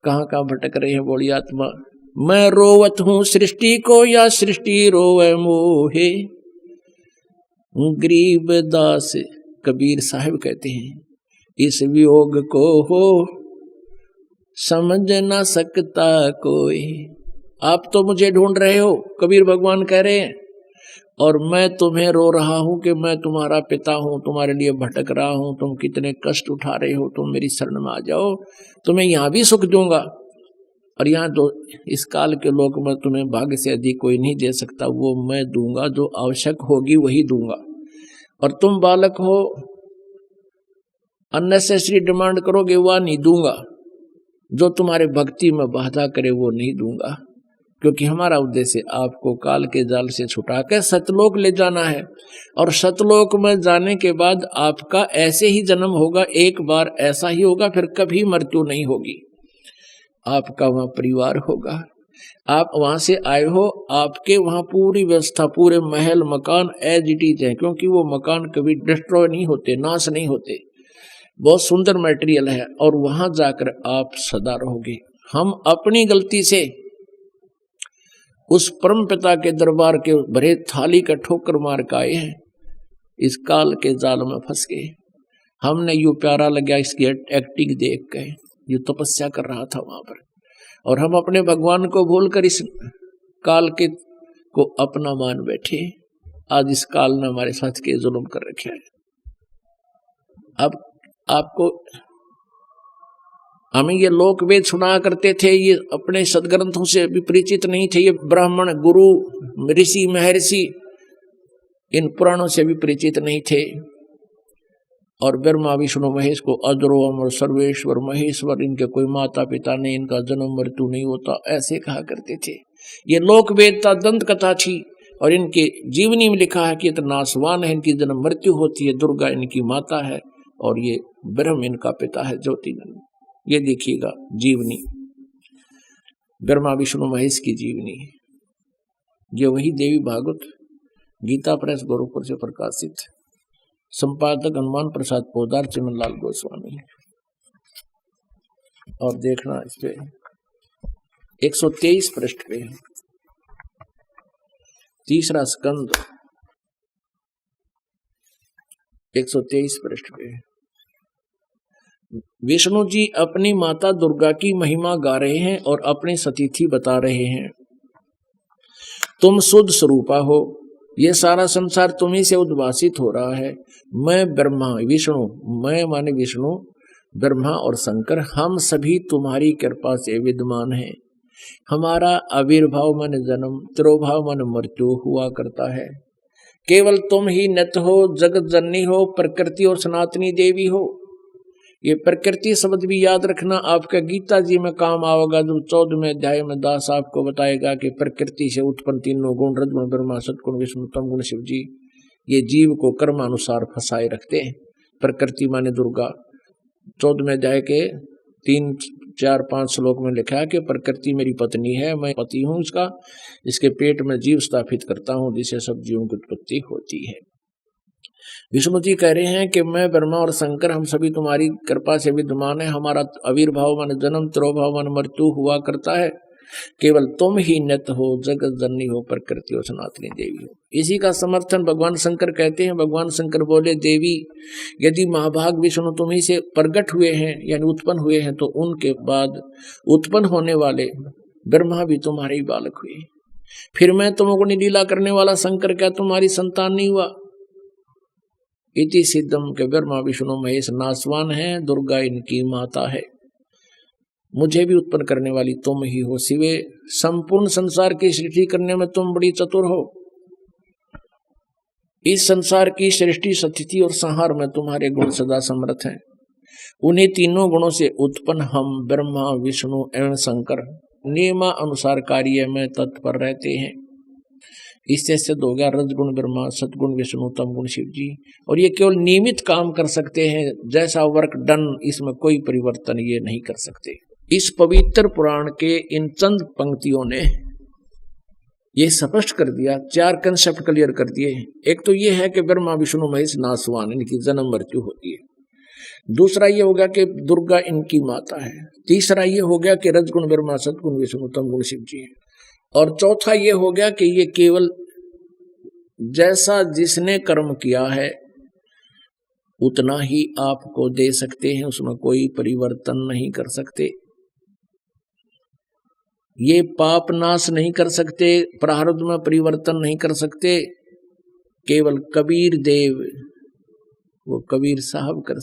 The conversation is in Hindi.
कहाँ कहाँ भटक रहे हैं बोली आत्मा। मैं रोवत हूँ सृष्टि को या सृष्टि रोवे मोहे। गरीबदास कबीर साहब कहते हैं, इस वियोग को हो समझ ना सकता कोई। आप तो मुझे ढूंढ रहे हो, कबीर भगवान कह रहे हैं, और मैं तुम्हें रो रहा हूं कि मैं तुम्हारा पिता हूं, तुम्हारे लिए भटक रहा हूं, तुम कितने कष्ट उठा रहे हो, तुम मेरी शरण में आ जाओ, तुम्हें यहां भी सुख दूंगा। और यहाँ तो इस काल के लोग में तुम्हें भाग्य से अधिक कोई नहीं दे सकता, वो मैं दूंगा, जो आवश्यक होगी वही दूंगा। और तुम बालक हो, अननेसेसरी डिमांड करोगे वह नहीं दूंगा, जो तुम्हारे भक्ति में बाधा करे वो नहीं दूंगा। क्योंकि हमारा उद्देश्य आपको काल के जाल से छुटाकर सतलोक ले जाना है। और सतलोक में जाने के बाद आपका ऐसे ही जन्म होगा, एक बार ऐसा ही होगा, फिर कभी मृत्यु नहीं होगी। आपका वहां परिवार होगा, आप वहां से आए हो, आपके वहां पूरी व्यवस्था, पूरे महल मकान एज इट इज है, क्योंकि वो मकान कभी डिस्ट्रॉय नहीं होते, नाश नहीं होते, बहुत सुंदर मटेरियल है। और वहां जाकर आप सदा रहोगे। हम अपनी गलती से उस परम पिता के दरबार के भरे थाली का ठोकर मार के आए हैं, इस काल के जाल में फंस गए। हमने यूं प्यारा लगा इसकी एक्टिंग देख के, ये तपस्या कर रहा था वहां पर, और हम अपने भगवान को भूलकर इस काल के को अपना मान बैठे। आज इस काल ने हमारे साथ के जुल्म कर रखे हैं। अब आपको हमें ये लोक वेद सुना करते थे, ये अपने सदग्रंथों से भी परिचित नहीं थे, ये ब्राह्मण गुरु ऋषि महर्षि इन पुराणों से भी परिचित नहीं थे। और ब्रह्मा विष्णु महेश को अजरो अमर सर्वेश्वर महेश्वर, इनके कोई माता पिता नहीं, इनका जन्म मृत्यु नहीं होता, ऐसे कहा करते थे। ये लोक वेदता दंत कथा थी, और इनके जीवनी में लिखा है कि इतना नासवान है, इनकी जन्म मृत्यु होती है, दुर्गा इनकी माता है और ये ब्रह्म इनका पिता है ज्योतिनंद। ये देखिएगा जीवनी, ब्रह्मा विष्णु महेश की जीवनी, ये वही देवी भागवत गीता प्रेस गोरखपुर से प्रकाशित, संपादक हनुमान प्रसाद पोदार, चिमनलाल गोस्वामी। और देखना इस पे 123 पृष्ठ पे, तीसरा स्कंद 123 पृष्ठ पे विष्णु जी अपनी माता दुर्गा की महिमा गा रहे हैं और अपनी सतीथि बता रहे हैं। तुम शुद्ध स्वरूपा हो, ये सारा संसार तुम्ही से उद्भासित हो रहा है। मैं ब्रह्मा विष्णु, मैं माने विष्णु, ब्रह्मा और शंकर, हम सभी तुम्हारी कृपा से विद्यमान हैं। हमारा आविर्भाव मन जन्म, तिरोभाव मन मृत्यु हुआ करता है। केवल तुम ही नित्य हो, जगत जननी हो, प्रकृति और सनातनी देवी हो। ये प्रकृति शब्द भी याद रखना, आपका गीता जी में काम आएगा, जो 14वें अध्याय में दास आपको बताएगा कि प्रकृति से उत्पन्न तीनों गुण, रजगुण ब्रह्मा, सतगुण विष्णु, तम गुण शिव जी, ये जीव को कर्मानुसार फंसाए रखते हैं। प्रकृति माने दुर्गा, 14वें अध्याय के 3, 4, 5 श्लोक में लिखा है कि प्रकृति मेरी पत्नी है, मैं पति हूं इसका, इसके पेट में जीव स्थापित करता हूं, जिससे सब जीवों की उत्पत्ति होती है। विष्णु जी कह रहे हैं कि मैं ब्रह्मा और शंकर, हम सभी तुम्हारी कृपा से विद्यमान है। हमारा आविर्भाव मन जन्म, तिरोभाव मन मृत्यु हुआ करता है। केवल तुम ही नित्य हो, जगत जननी हो, प्रकृति और सनातनी देवी हो। इसी का समर्थन भगवान शंकर कहते हैं। भगवान शंकर बोले, देवी यदि महाभाग विष्णु तुम्ही से प्रकट हुए हैं यानी उत्पन्न हुए हैं, तो उनके बाद उत्पन्न होने वाले ब्रह्मा भी तुम्हारे ही बालक हुए। फिर मैं तुमको लीला करने वाला शंकर क्या तुम्हारी संतान नहीं हुआ? इति सिद्धम के ब्रह्मा विष्णु महेश नासवान है, दुर्गा इनकी माता है। मुझे भी उत्पन्न करने वाली तुम ही हो शिवे। संपूर्ण संसार की सृष्टि करने में तुम बड़ी चतुर हो। इस संसार की सृष्टि, स्थिति और संहार में तुम्हारे गुण सदा समर्थ हैं। उन्हीं तीनों गुणों से उत्पन्न हम ब्रह्मा विष्णु एवं शंकर नियमा अनुसार कार्य में तत्पर रहते हैं। इससे सिद्ध हो गया रजगुण ब्रह्मा, सतगुण विष्णु, तम गुण शिव जी। और ये केवल नियमित काम कर सकते हैं, जैसा वर्क डन, इसमें कोई परिवर्तन ये नहीं कर सकते। इस पवित्र पुराण के इन चंद पंक्तियों ने ये स्पष्ट कर दिया, 4 कंसेप्ट क्लियर कर दिए। एक तो ये है कि ब्रह्मा विष्णु महेश नासवान, इनकी जन्म मृत्यु होती है। दूसरा ये हो गया कि दुर्गा इनकी माता है। तीसरा ये हो गया कि रजगुण ब्रह्मा सदगुण विष्णु तम गुण शिव जी है। और चौथा ये हो गया कि ये केवल जैसा जिसने कर्म किया है उतना ही आपको दे सकते हैं, उसमें कोई परिवर्तन नहीं कर सकते। ये पाप नाश नहीं कर सकते, प्रारब्ध में परिवर्तन नहीं कर सकते, केवल कबीर देव, वो कबीर साहब कर